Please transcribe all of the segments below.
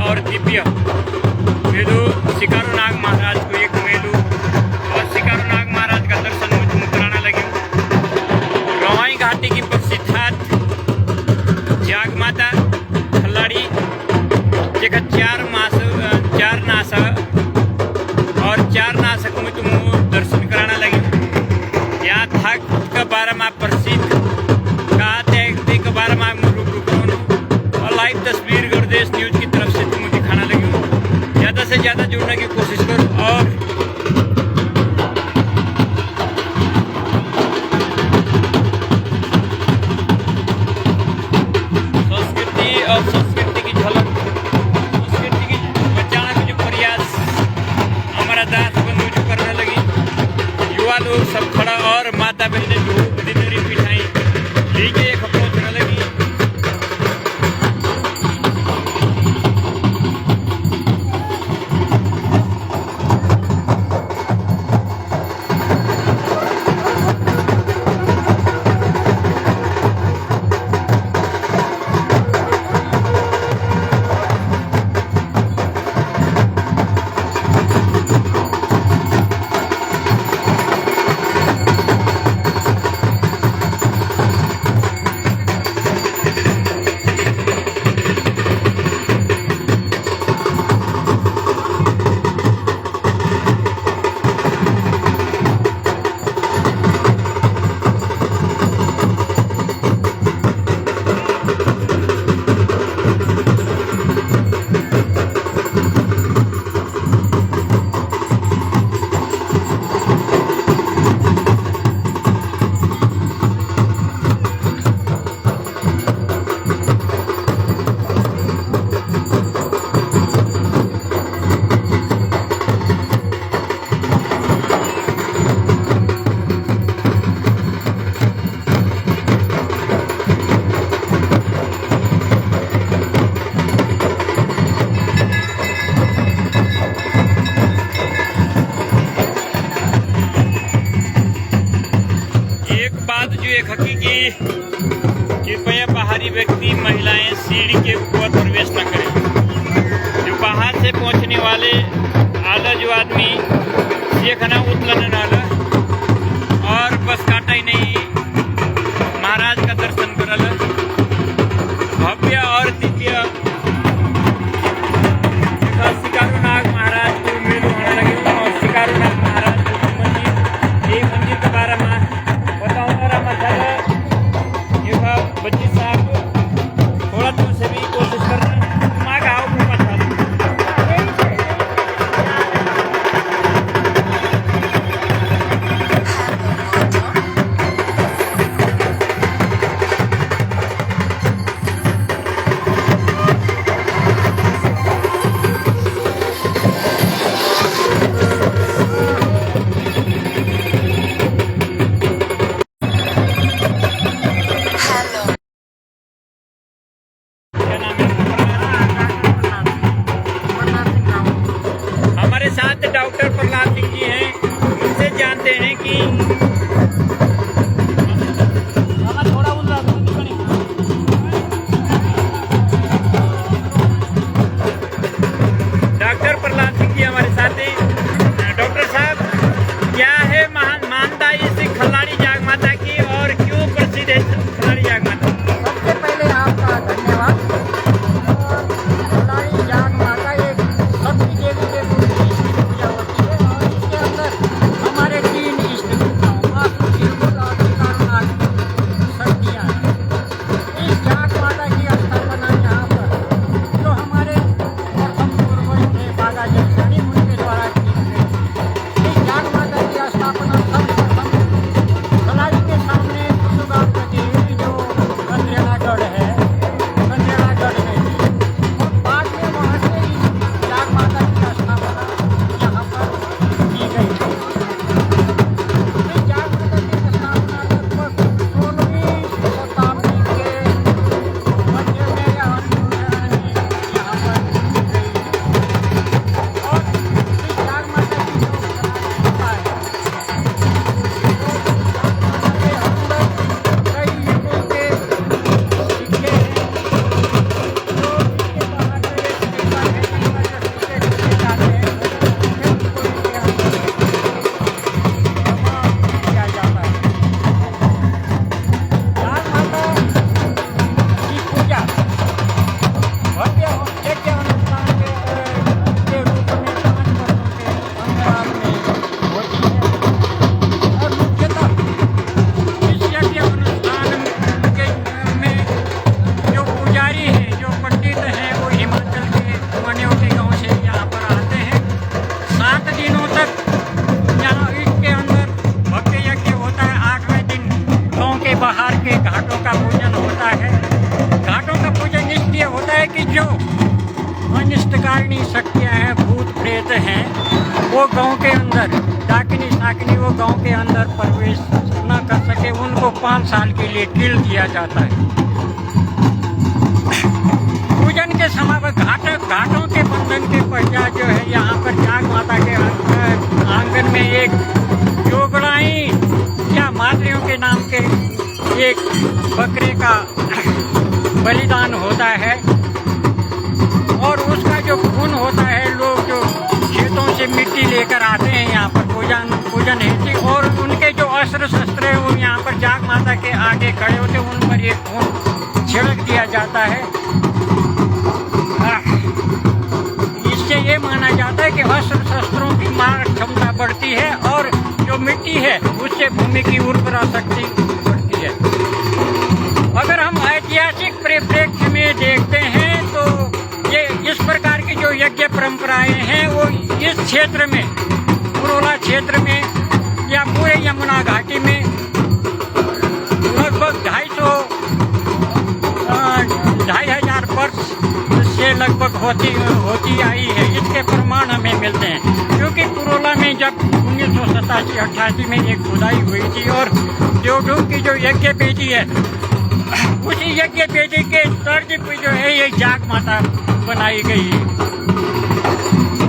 और दिव्य मेलू शिकारुनाग महाराज को एक मेलू और शिकारुनाग महाराज का दर्शन मुझे कराना लगे। रोहाई घाटी की प्रसिद्ध जाग माता खल्लाड़ी जगह चार नासक में तुम दर्शन कराना लगे। यहाँ थक का 12 माह प्रसिद्ध कहते का 12 माह में रूप और लाइव तस्वीर गुरदेश न्यूज की तरफ से तुम्हें दिखाना लगी। ज़्यादा से ज़्यादा जुड़ने की कोशिश करो और संस्कृति की झलक, संस्कृति की बचाने का जो प्रयास हमारा दास बंधु जो करने लगी। युवा लोग सब खड़ा और माता बहने धूप दिनरी पिठाई लेके एक पहुंचने लगी। एक हकीकी कृपया बाहरी व्यक्ति महिलाएं सीढ़ी के ऊपर प्रवेश न करें। जो बाहर से पहुंचने वाले आला जो आदमी ये खाना उतलन नाला और बस काटा ही नहीं महाराज का दर्शन करल भव्य और दिव्य शिकारुनाग महाराज को मेलू होने लगे। और शिकारुनाग महाराज मंदिर एक मंदिर का 12 माह बच्ची साहब थोड़ा दूर से भी कोशिश करना माँ का आओ ऊपर अकालनी शक्तियाँ हैं, भूत प्रेत हैं, वो गांव के अंदर डाकिनी साकिनी वो गांव के अंदर प्रवेश न कर सके, उनको 5 साल के लिए किल दिया जाता है। पूजन के समय घाटों के बंधन के पश्चात जो है यहाँ पर जाग माता के आंगन में एक जोगड़ाई या मातरियों के नाम के एक बकरे का बलिदान होता है और उसका जो खून होता है, लोग जो खेतों से मिट्टी लेकर आते हैं यहाँ पर पूजन हेतु, और उनके जो अस्त्र शस्त्र है वो यहाँ पर जाग माता के आगे खड़े होते, उन पर एक खून छिड़क दिया जाता है। इससे ये माना जाता है कि अस्त्र शस्त्रों की मार क्षमता बढ़ती है और जो मिट्टी है उससे भूमि की उर्वरा शक्ति बढ़ती है। अगर हम ऐतिहासिक परिप्रेक्ष्य में देखते हैं तो ये इस प्रकार की जो यज्ञ परंपराएं हैं वो इस क्षेत्र में, पुरोला क्षेत्र में या पूरे यमुना घाटी में लगभग 2,500 वर्ष से लगभग होती आई है। इसके प्रमाण हमें मिलते हैं, क्योंकि पुरोला में जब 1987-88 में एक खुदाई हुई थी और देवढूम की जो यज्ञ वेदी है, उसी यज्ञ वेदी के तर्ज पर जो है ये जाग माता बनाई गई है।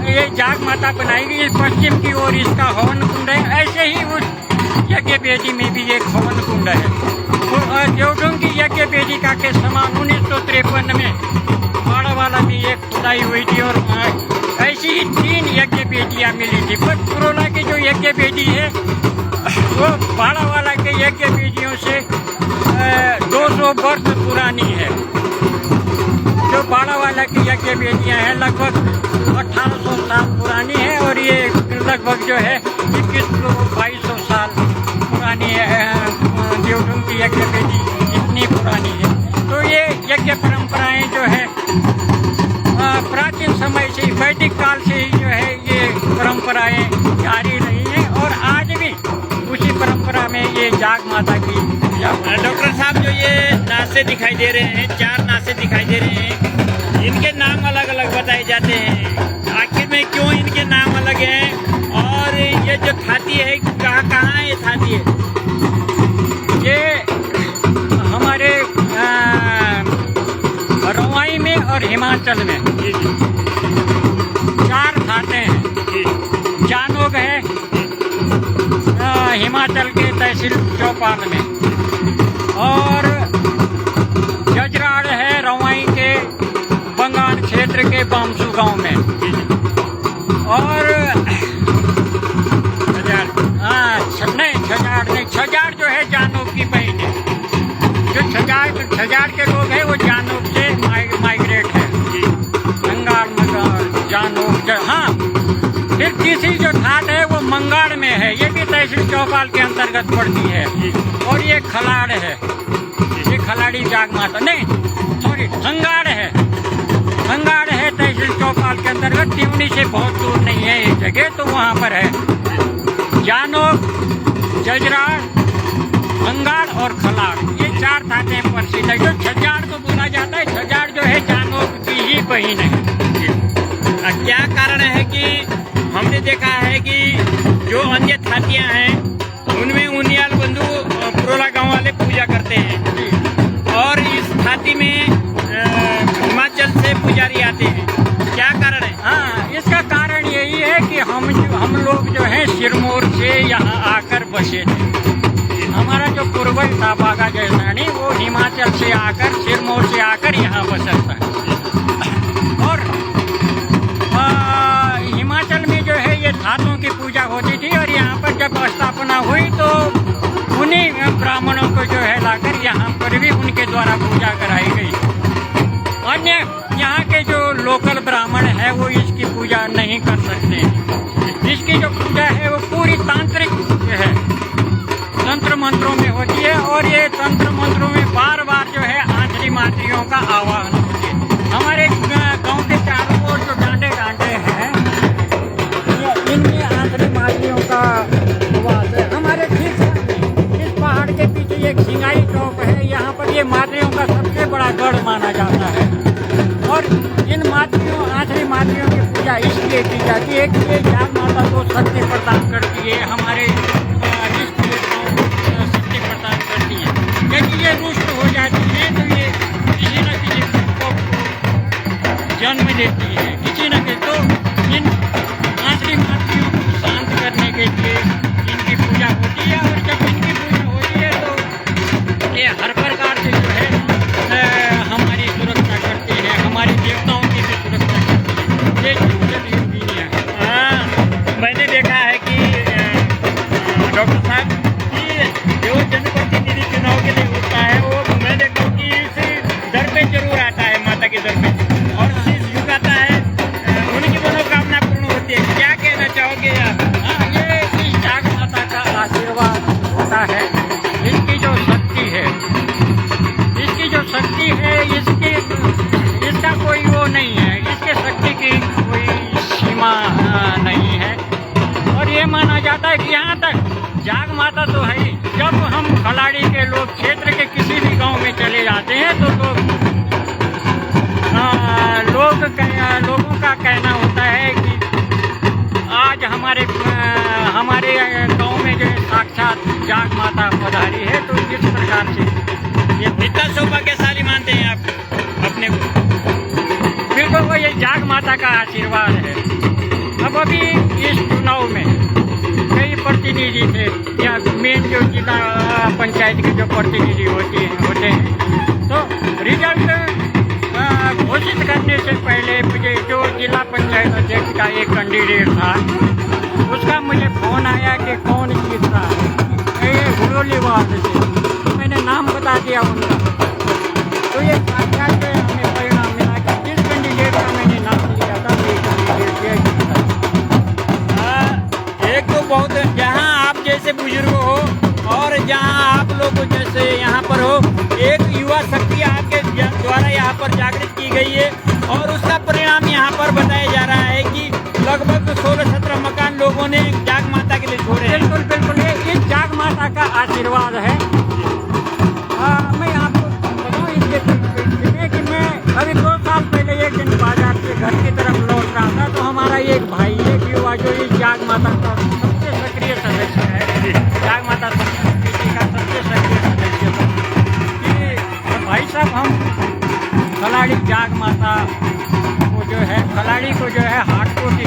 ये जाग माता बनाई गई, पश्चिम की ओर इसका हवन कुंड है, ऐसे ही उस यज्ञ वेदी में भी एक हवन कुंड है। देवढूम की यज्ञ वेदिका के समान 1953 में बाड़ावाला में एक खुदाई हुई थी और ऐसी ही 3 यज्ञ वेदियाँ मिली थी। पर पुरोला की जो यज्ञ वेदी है वो बाड़ावाला के यज्ञ वेदियों से 200 वर्ष पुरानी है। जो बाड़ावाला की यज्ञ वेदियाँ हैं लगभग 1800 साल पुरानी है और ये लगभग जो है 2100-2200 साल पुरानी है। देवढूम की यज्ञ वेदी इतनी पुरानी है। तो ये यज्ञ परंपराएं जो है प्राचीन समय से, वैदिक काल से ही जो है ये परंपराएं जारी रही हैं और आज भी उसी परंपरा में ये जाग माता की पूजा। डॉक्टर साहब, जो ये नासे दिखाई दे रहे हैं, 4 नासे दिखाई दे रहे हैं, इनके नाम अलग अलग बताए जाते हैं, आखिर में क्यों इनके नाम अलग हैं? और ये जो थाती है कहाँ है ये थाती है? ये हमारे रवाई में और हिमाचल में 4 थाते हैं। जानोग है हिमाचल के तहसील चौपाल में, और जजराड़ है रवाई के बंगाल क्षेत्र के बामसू गांव में, और छजार जो है जानोग की बहन है। जो छजार के लोग हैं वो जानोग से माइग्रेट है, बंगाल में जानोग। हाँ, फिर तीसरी जो ठाट है वो मंगाड़ में है, ये भी तहसील चौपाल के अंतर्गत पड़ती है, और ये खलाड़ है, ये खलाड़ी जाग माता नहीं सॉरी संगाड़ है, संगाड़ है तहसील चौपाल के अंतर्गत। तिवनी से बहुत दूर नहीं है ये जगह, तो वहाँ पर है जानोग, जजराड़, मंगाड़ और खलाड़, ये 4 थाटे प्रसिद्ध है। जो छजार को बोला जाता है, छजार जो है जानोग की ही बहन है। क्या कारण है कि हमने देखा है कि जो अन्य थातियाँ हैं उनमें उनियाल बंधु पुरोला गांव वाले पूजा करते हैं और इस थाती में हिमाचल से पुजारी आते हैं, क्या कारण है? हाँ, इसका कारण यही है कि हम लोग जो है सिरमौर से यहाँ आकर बसे थे। हमारा जो पूर्वज था बागा जयसानी, वो हिमाचल से आकर, सिरमौर से आकर यहाँ बसा था, और हिमाचल में जो है ये धातुओं की पूजा होती थी, और यहाँ पर जब स्थापना हुई तो उन्हीं ब्राह्मणों को जो है लाकर यहाँ पर भी उनके द्वारा पूजा कराई गई। अन्य यहाँ के जो लोकल ब्राह्मण है वो इसकी पूजा नहीं कर सकते। इसकी जो पूजा है वो पूरी तांत्रिक है, तंत्र मंत्रों में होती है, और ये तंत्र मंत्रों में बार बार जो है आंचली मातरियों का आवाहन होती है। हमारे गांव के चारों ओर जो डांडे हैं, इनमें आंचली मातरियों का आवाज है। हमारे ठीक इस पहाड़ के पीछे एक सिंगाई चौक है, यहाँ पर ये मातरियों का सबसे बड़ा गढ़ माना जाता है, और इन आंचली मातृयों की पूजा इसलिए की जाती है कि ये जाग माता को शक्ति प्रदान करती है, हमारे इष्ट देवताओं को शक्ति प्रदान करती है। यदि ये रुष्ट हो जाती है तो ये किसी न किसी प्रकोप को जन्म देती है, किसी न किसी। तो इन आश्री मातृयों को शांत करने के लिए इनकी पूजा होती है, और जब इनकी पूजा होती है तो ये हर प्रकार से जो है हमारी सुरक्षा करते हैं, हमारे देवताओं की भी सुरक्षा करते हैं। ये जल योगिनी है। हाँ, मैंने देखा है कि डॉक्टर साहब कि जो जनप्रतिनिधि चुनाव के लिए होता है वो मैं देखता हूँ कि इस दर पे जरूर आता है, माता के दर पे, और शीश झुकाता है, उनकी मनोकामना पूर्ण होती है। क्या कहना चाहोगे आप? हाँ, ये इस जाग माता का आशीर्वाद होता है। इसकी जो शक्ति है, इसका कोई वो नहीं है, इसके शक्ति की कोई सीमा नहीं है। और ये माना जाता है कि यहाँ तक जाग माता तो है ही। जब हम खलाड़ी के लोग क्षेत्र के किसी भी गांव में चले जाते हैं तो लोगों का कहना होता है कि आज हमारे गांव में जो है साक्षात जाग माता पधारी है। तो इस प्रकार से ये इतना सौभाग्यशाली मानते हैं आप अपने को? बिल्कुल, वो ये जाग माता का आशीर्वाद है। अब अभी इस चुनाव में कई प्रतिनिधि थे, या मेन जो जिला पंचायत के जो प्रतिनिधि होते हैं, तो रिजल्ट घोषित करने से पहले मुझे जो जिला पंचायत अध्यक्ष का एक कैंडिडेट था, उसका मुझे फोन आया कि कौन जीत रहा है, ये घुड़ोली वार्ड से। तो मैंने नाम बता दिया उनका। तो ये साक्षात जो है हमें परिणाम मिला कि जिस कैंडिडेट का मैंने नाम लिया था वो कैंडिडेट ये जीता। एक तो बहुत, जहाँ आप जैसे बुजुर्ग हो और जहाँ आप लोग जैसे यहाँ पर हो, एक युवा शक्ति आपके द्वारा यहाँ पर जागृत की गई है, और उसका परिणाम यहाँ पर बताया जा रहा है कि लगभग 16-17 मकान लोगों ने जाग माता के लिए छोड़े हैं। बिल्कुल बिल्कुल, ये इस जाग माता का आशीर्वाद है। मैं आपको बताऊँ इसके पीछे कि मैं अभी 2 साल पहले एक दिन बाजार से घर की तरफ लौट रहा था, तो हमारा एक भाई है कि युवा जो इस जाग माता का सबसे सक्रिय सदस्य है, जाग माता समिति का सबसे सक्रिय सदस्य था, कि भाई साहब हम खलाड़ी जाग माता को जो है, खलाड़ी को जो है हाटकों की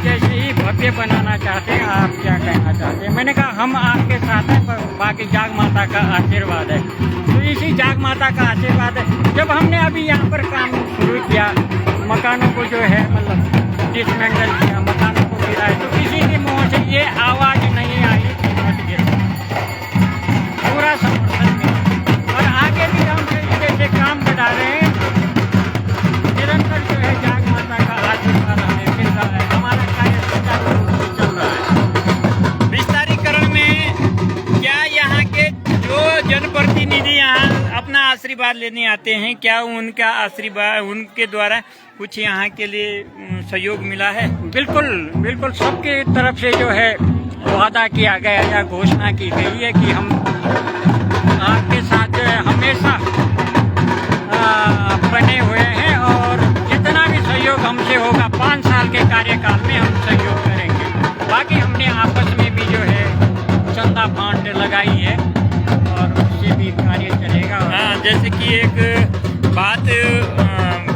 जैसे ही भव्य बनाना चाहते हैं। आप क्या कहना चाहते हैं? मैंने कहा हम आपके साथ हैं, पर बाकी जाग माता का आशीर्वाद है। तो इसी जाग माता का आशीर्वाद है। जब हमने अभी यहाँ पर काम शुरू किया, मकानों को जो है मतलब डिसमेंटल किया, मकानों को गिराए, तो किसी के मुँह से ये आवाज़ नहीं आई कि मत गिरो। पूरा समर्थन मिला, और आगे भी हम जैसे काम बढ़ा रहे हैं, निरंतर जो है जाग माता का आशीर्वाद हमें मिल रहा है। हमारा कार्य सुचारू रूप से चल रहा है। विस्तारीकरण में क्या यहाँ के जो जनप्रतिनिधि यहाँ अपना आशीर्वाद लेने आते हैं, क्या उनका आशीर्वाद, उनके द्वारा कुछ यहाँ के लिए सहयोग मिला है? बिल्कुल बिल्कुल, सबके तरफ से जो है वादा किया गया या घोषणा की गई है कि हम आपके साथ जो है हमेशा बने हुए हैं, और जितना भी सहयोग हमसे होगा 5 साल के कार्यकाल में हम सहयोग करेंगे। बाकी हमने आपस में भी जो है चंदा फांड लगाई है, और उससे भी कार्य चलेगा। हाँ, जैसे कि एक बात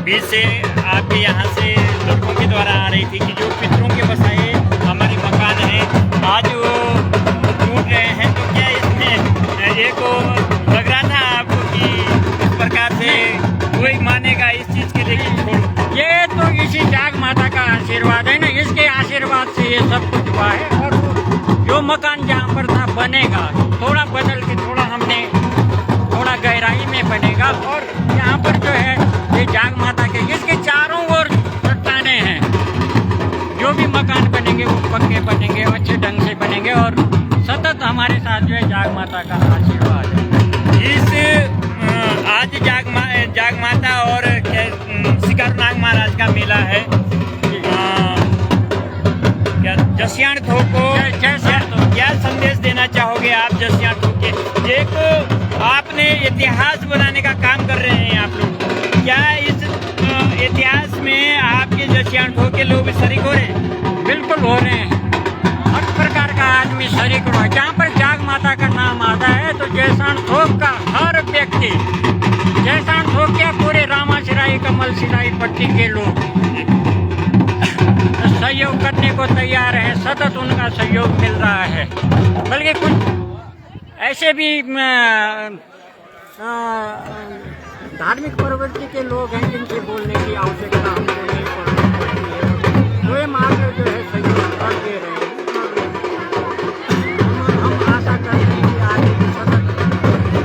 बीच से आपके यहाँ से लड़कों के द्वारा आ रही थी कि जो पितरों के बसाए हमारे मकान हैं, आज वो टूट रहे हैं, तो क्या इसमें एक लग रहा था आपको कि इस प्रकार से कोई मानेगा इस चीज़ के लिए कि छोड़ो? ये तो इसी जाग माता का आशीर्वाद है ना, इसके आशीर्वाद से ये सब कुछ हुआ है। और जो मकान जहाँ पर था बनेगा, थोड़ा बदल के थोड़ा गहराई में बनेगा, और यहाँ पर जो है ये जाग माता के इसके चारों ओर चट्टाने हैं। जो भी मकान बनेंगे वो पक्के बनेंगे, अच्छे ढंग से बनेंगे, और सतत हमारे साथ जो है जाग माता का आशीर्वाद है। इस आज जाग माता और शिकारनाग महाराज का मेला है, क्या जसियाण थोक को क्या संदेश देना चाहोगे आप? जसियाण थोक के एक आपने इतिहास बनाने का काम कर रहे हैं आप लोग, क्या इस इतिहास में आप जसियाण ठोक के लोग भी शरीक हो रहे हैं? बिल्कुल हो रहे हैं। हर प्रकार का आदमी शरीक हुआ। जहाँ पर जाग माता का नाम आता है तो जयसाण थोक का हर व्यक्ति, जयसाण थोक के पूरे रामा सिराई, कमल सिराई पट्टी के लोग सहयोग करने को तैयार है। सतत उनका सहयोग मिल रहा है। बल्कि कुछ ऐसे भी धार्मिक प्रवृत्ति के लोग हैं जिनसे बोलने की आवश्यकता हमको नहीं पड़ती है। स्वयं आगे जो है सहयोग कर दे रहे हैं। हम आशा करते हैं कि आगे भी सतत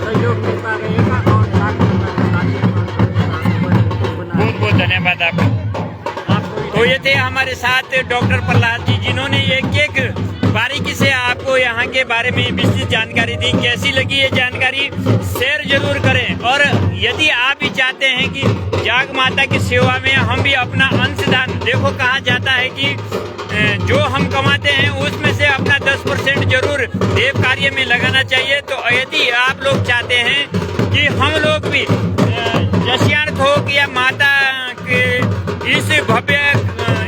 सहयोग मिलता रहेगा और बहुत बहुत धन्यवाद आपको। तो ये थे हमारे साथ डॉक्टर प्रहलाद जी, जिन्होंने एक बारीकी से आपको यहाँ के बारे में विस्तृत जानकारी दी। कैसी लगी ये जानकारी शेयर जरूर करें, और यदि आप भी चाहते हैं कि जाग माता की सेवा में हम भी अपना अंशदान, देखो कहा जाता है कि जो हम कमाते हैं उसमें से अपना 10% जरूर देव कार्य में लगाना चाहिए। तो यदि आप लोग चाहते हैं कि हम लोग भी जसियाण थोक या माता के इस भव्य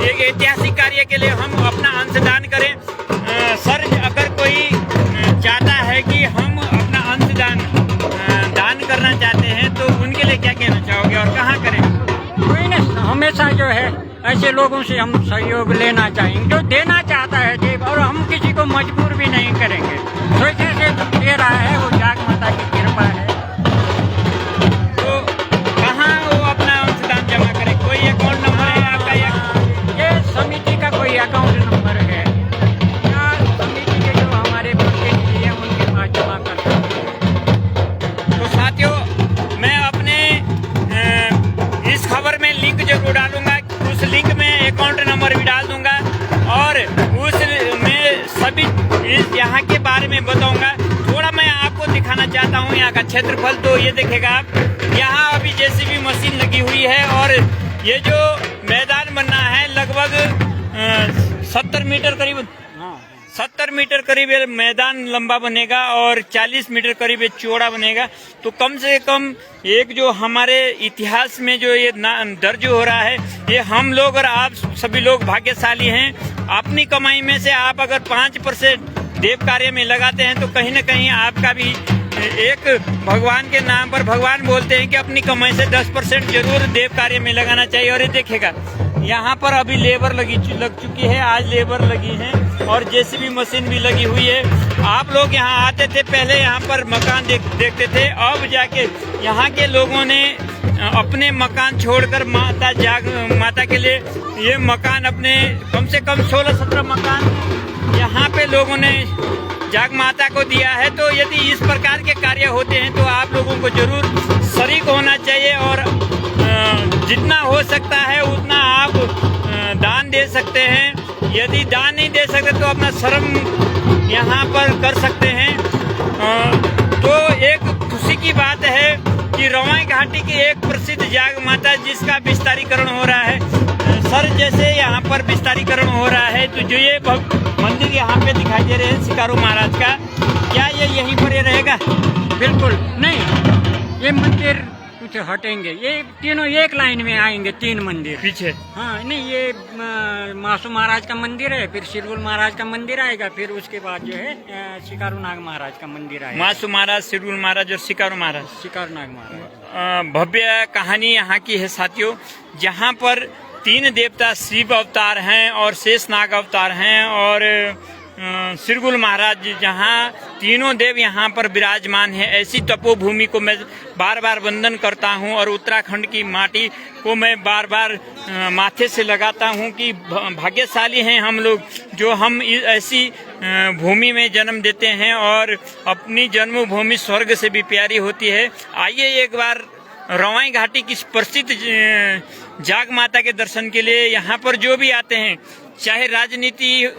एक ऐतिहासिक कार्य के लिए हम अपना अंशदान करें, सर अगर कोई चाहता है कि हम अपना अंशदान दान करना चाहते हैं तो उनके लिए क्या कहना चाहोगे और कहाँ करें? कोई नहीं, हमेशा जो है ऐसे लोगों से हम सहयोग लेना चाहेंगे जो देना चाहता है देव, और हम किसी को मजबूर भी नहीं करेंगे। सोचे से दे रहा है वो जाग माता की कृपा है। तो कहाँ वो अपना अंशदान जमा करें? कोई अकाउंट नंबर है आपका? ये समिति का कोई अकाउंट नंबर है या समिति के जो हमारे प्रतिनिधि हैं उनके पास जमा कर सकते हैं। तो साथियों, मैं अपने इस खबर में लिंक जरूर डालूंगा, उस लिंक में अकाउंट नंबर भी डाल दूंगा और उस में सभी यहाँ के बारे में बताऊंगा। थोड़ा मैं आपको दिखाना चाहता हूँ यहाँ का क्षेत्रफल। तो ये देखेगा आप, यहाँ अभी जेसीबी मशीन लगी हुई है और ये जो मैदान बनना है लगभग 70 मीटर करीब 70 मीटर करीब ये मैदान लंबा बनेगा और 40 मीटर करीब ये चौड़ा बनेगा। तो कम से कम एक जो हमारे इतिहास में जो ये दर्ज हो रहा है, ये हम लोग और आप सभी लोग भाग्यशाली हैं। अपनी कमाई में से आप अगर 5% देव कार्य में लगाते हैं तो कहीं न कहीं आपका भी एक भगवान के नाम पर, भगवान बोलते हैं कि अपनी कमाई से 10% जरूर देव कार्य में लगाना चाहिए। और ये देखेगा यहाँ पर अभी लेबर लग चुकी है, आज लेबर लगी है और जेसीबी मशीन भी लगी हुई है। आप लोग यहाँ आते थे, पहले यहाँ पर मकान देखते थे, अब जाके यहाँ के लोगों ने अपने मकान छोड़कर माता के लिए ये मकान, अपने कम से कम 16-17 मकान यहाँ पे लोगों ने जाग माता को दिया है। तो यदि इस प्रकार के कार्य होते हैं तो आप लोगों को जरूर शरीक होना चाहिए और जितना हो सकता है उतना आप दान दे सकते हैं। यदि दान नहीं दे सकते तो अपना श्रम यहाँ पर कर सकते हैं। तो एक खुशी की बात है कि रवाई घाटी की एक प्रसिद्ध जाग माता जिसका विस्तारीकरण हो रहा है, सर जैसे यहाँ पर विस्तारीकरण हो रहा है, तो जो ये मंदिर यहाँ पे दिखाई दे रहे हैं शिकारू महाराज का, क्या ये यहीं पर ये रहेगा? बिल्कुल नहीं, ये मंदिर कुछ हटेंगे, ये तीनों एक लाइन में आएंगे। 3 मंदिर पीछे, हाँ नहीं, ये मासू महाराज का मंदिर है, फिर सिरगुल महाराज का मंदिर आएगा, फिर उसके बाद जो है शिकारू नाग महाराज का मंदिर आएगा। मासू महाराज, सिरगुल महाराज और शिकारू महाराज, शिकारू नाग महाराज। भव्य कहानी यहाँ की है साथियों, जहाँ पर 3 देवता शिव अवतार हैं और शेषनाग अवतार हैं और सिरगुल महाराज, जहाँ तीनों देव यहाँ पर विराजमान हैं। ऐसी तपोभूमि को मैं बार बार वंदन करता हूँ और उत्तराखंड की माटी को मैं बार बार माथे से लगाता हूँ कि भाग्यशाली हैं हम लोग जो हम ऐसी भूमि में जन्म देते हैं और अपनी जन्मभूमि स्वर्ग से भी प्यारी होती है। आइए एक बार रवाई घाटी की प्रसिद्ध जाग माता के दर्शन के लिए यहाँ पर जो भी आते हैं, चाहे राजनीति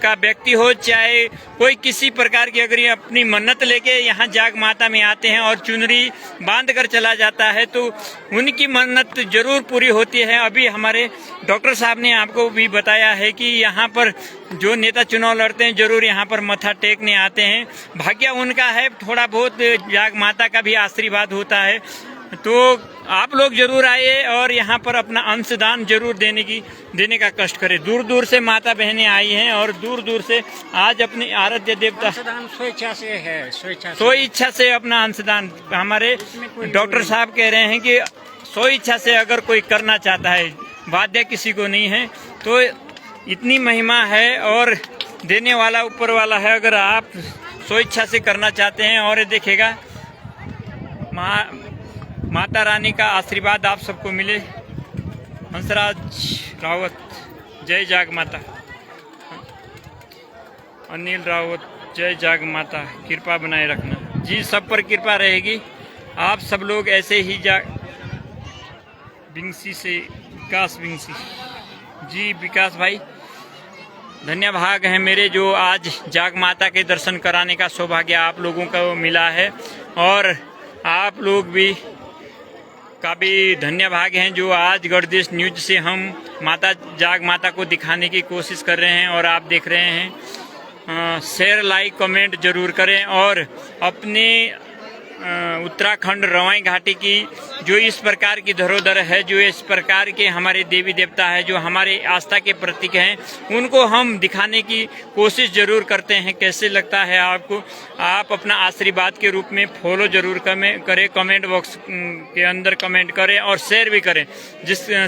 का व्यक्ति हो, चाहे कोई किसी प्रकार की, अगर ये अपनी मन्नत लेके यहाँ जाग माता में आते हैं और चुनरी बांध कर चला जाता है तो उनकी मन्नत जरूर पूरी होती है। अभी हमारे डॉक्टर साहब ने आपको भी बताया है कि यहाँ पर जो नेता चुनाव लड़ते हैं जरूर यहाँ पर मत्था टेकने आते हैं। भाग्य उनका है, थोड़ा बहुत जाग माता का भी आशीर्वाद होता है। तो आप लोग जरूर आइए और यहाँ पर अपना अंशदान जरूर देने का कष्ट करें। दूर दूर से माता बहनें आई हैं और दूर दूर से आज अपने आराध्य देवता अंशदान स्वेच्छा से है, स्वेच्छा सो इच्छा से अपना अंशदान। हमारे डॉक्टर साहब कह रहे हैं कि सो इच्छा से अगर कोई करना चाहता है, बाध्य किसी को नहीं है। तो इतनी महिमा है और देने वाला ऊपर वाला है। अगर आप सो इच्छा से करना चाहते हैं और देखिएगा माता रानी का आशीर्वाद आप सबको मिले। हंसराज रावत, जय जाग माता। अनिल रावत, जय जाग माता, कृपा बनाए रखना। जी सब पर कृपा रहेगी। आप सब लोग ऐसे ही बिंसी से विकास बिंसी, जी विकास भाई धन्य भाग हैं मेरे जो आज जाग माता के दर्शन कराने का सौभाग्य आप लोगों को मिला है। और आप लोग भी का भी धन्य भाग हैं जो आज गर्दिश न्यूज से हम जाग माता को दिखाने की कोशिश कर रहे हैं और आप देख रहे हैं। शेयर लाइक कमेंट जरूर करें और अपने उत्तराखंड रवाई घाटी की जो इस प्रकार की धरोहर है, जो इस प्रकार के हमारे देवी देवता है, जो हमारे आस्था के प्रतीक हैं, उनको हम दिखाने की कोशिश जरूर करते हैं। कैसे लगता है आपको? आप अपना आशीर्वाद के रूप में फॉलो जरूर करें, कमेंट बॉक्स के अंदर कमेंट करें और शेयर भी करें।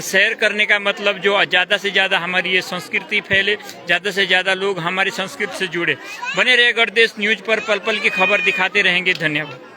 शेयर करने का मतलब जो ज़्यादा से ज़्यादा हमारी ये संस्कृति फैले, ज़्यादा से ज़्यादा लोग हमारी संस्कृति से जुड़े। बने रहे गर्दिश न्यूज पर, पल पल की खबर दिखाते रहेंगे। धन्यवाद।